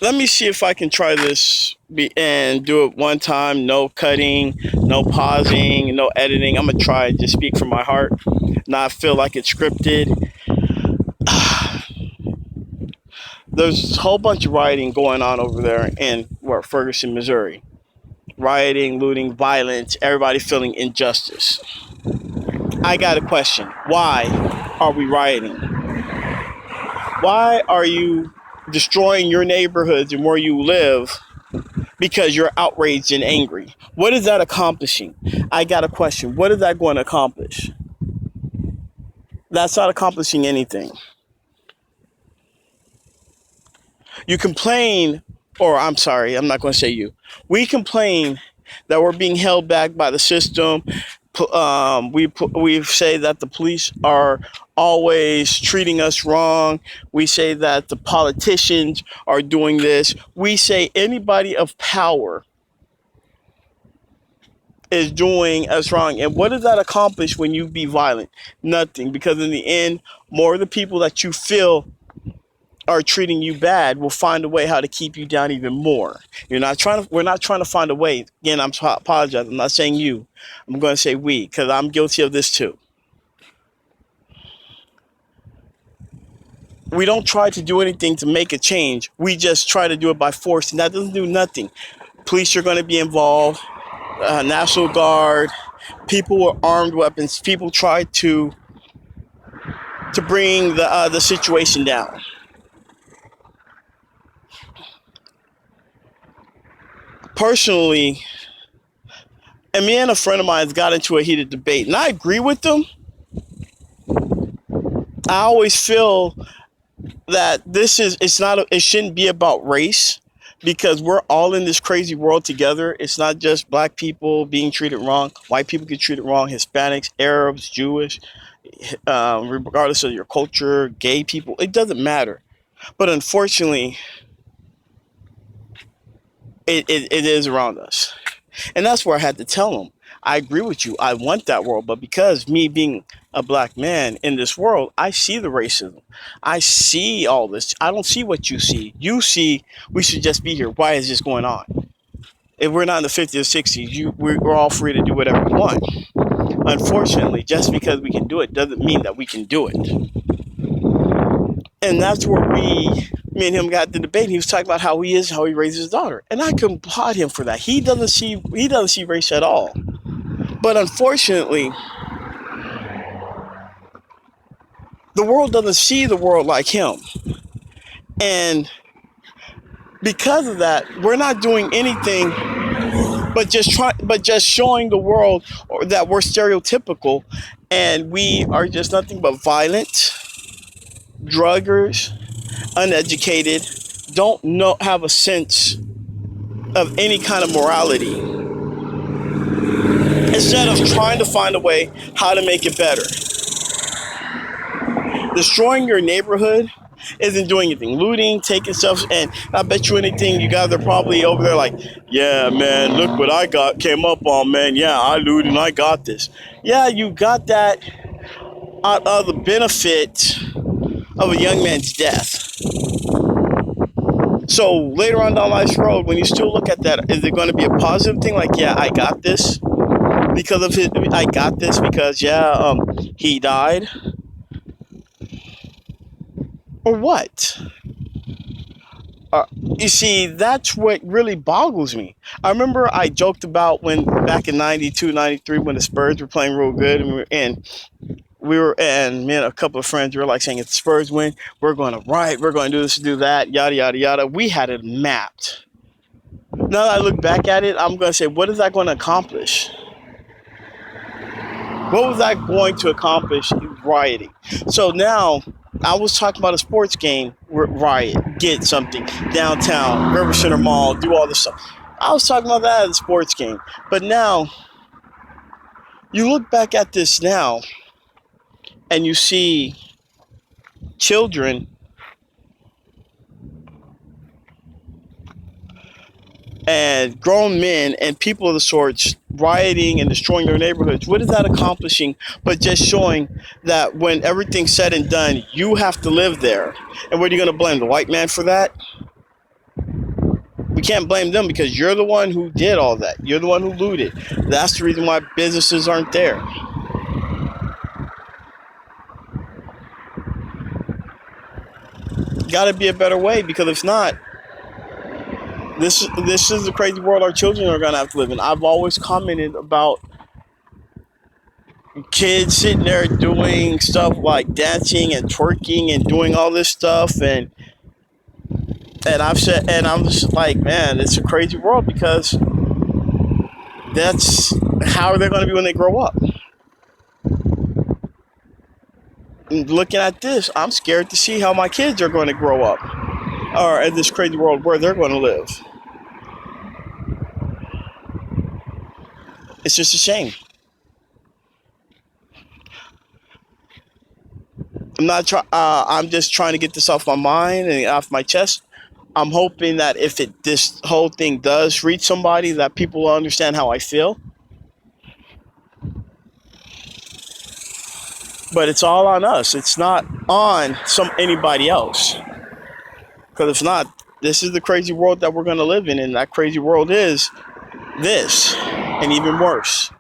let me see if I can try this and do it one time. No cutting, no pausing, no editing. I'm gonna try it. Just speak from my heart. Not feel like it's scripted. There's a whole bunch of rioting going on over there in Ferguson, Missouri. Rioting, looting, violence. Everybody feeling injustice. I got a question. Why are we rioting? Why are you destroying your neighborhoods and where you live because you're outraged and angry? What is that accomplishing? I got a question. What is that going to accomplish? That's not accomplishing anything. You complain, or I'm sorry, I'm not going to say you. We complain that we're being held back by the system. We say that the police are always treating us wrong. We say that the politicians are doing this. We say anybody of power is doing us wrong. And what does that accomplish when you be violent? Nothing. Because in the end, more of the people that you feel are treating you bad will find a way how to keep you down even more. We're not trying to find a way. Again, I'm apologizing. I'm not saying you. I'm going to say we, because I'm guilty of this too. We don't try to do anything to make a change. We just try to do it by force, and that doesn't do nothing. Police are going to be involved, National Guard, people with armed weapons. People try to bring the situation down. Personally, and me and a friend of mine got into a heated debate, and I agree with them. I always feel that it shouldn't be about race, because we're all in this crazy world together. It's not just black people being treated wrong. White people get treated wrong. Hispanics, Arabs, Jewish, regardless of your culture, gay people. It doesn't matter. But unfortunately, it is around us. And that's where I had to tell them, I agree with you. I want that world. But because me being a black man in this world, I see the racism. I see all this. I don't see what you see. You see we should just be here. Why is this going on? If we're not in the 50s or 60s, we're all free to do whatever we want. Unfortunately, just because we can do it doesn't mean that we can do it. And that's where me and him got the debate. He was talking about how he raises his daughter. And I can applaud him for that. He doesn't see race at all. But unfortunately, the world doesn't see the world like him. And because of that, we're not doing anything but just showing the world that we're stereotypical, and we are just nothing but violent, druggers, uneducated, have a sense of any kind of morality, instead of trying to find a way how to make it better. Destroying your neighborhood isn't doing anything. Looting, taking stuff, and I bet you anything, you guys are probably over there like, yeah, man, look what I came up on, man. Yeah, I looted and I got this. Yeah, you got that out of the benefit of a young man's death. So later on down life's road, when you still look at that, is it going to be a positive thing? Like, yeah, I got this because of his. I got this because he died, or what? You see, that's what really boggles me. I remember I joked about when back in 92, 93, when the Spurs were playing real good, and me and a couple of friends were like saying, if the Spurs win, we're going to riot, we're going to do this, do that, yada, yada, yada. We had it mapped. Now that I look back at it, I'm going to say, what is that going to accomplish? What was that going to accomplish in rioting? So now, I was talking about a sports game, riot, get something, downtown, River Center Mall, do all this stuff. I was talking about that at a sports game. But now, you look back at this now, and you see children and grown men and people of the sorts rioting and destroying their neighborhoods. What is that accomplishing but just showing that when everything's said and done, you have to live there? And what are you going to blame the white man for that? We can't blame them because you're the one who did all that. You're the one who looted. That's the reason why businesses aren't there. Got to be a better way, because if not, this is the crazy world our children are gonna have to live in. I've always commented about kids sitting there doing stuff like dancing and twerking and doing all this stuff, and I've said, and I'm just like, man, it's a crazy world, because that's how they're going to be when they grow up. And looking at this, I'm scared to see how my kids are going to grow up, or in this crazy world where they're going to live. It's just a shame. I'm just trying to get this off my mind and off my chest. I'm hoping that if this whole thing does reach somebody, that people will understand how I feel. But it's all on us. It's not on anybody else. Because if not, this is the crazy world that we're going to live in, and that crazy world is this, and even worse.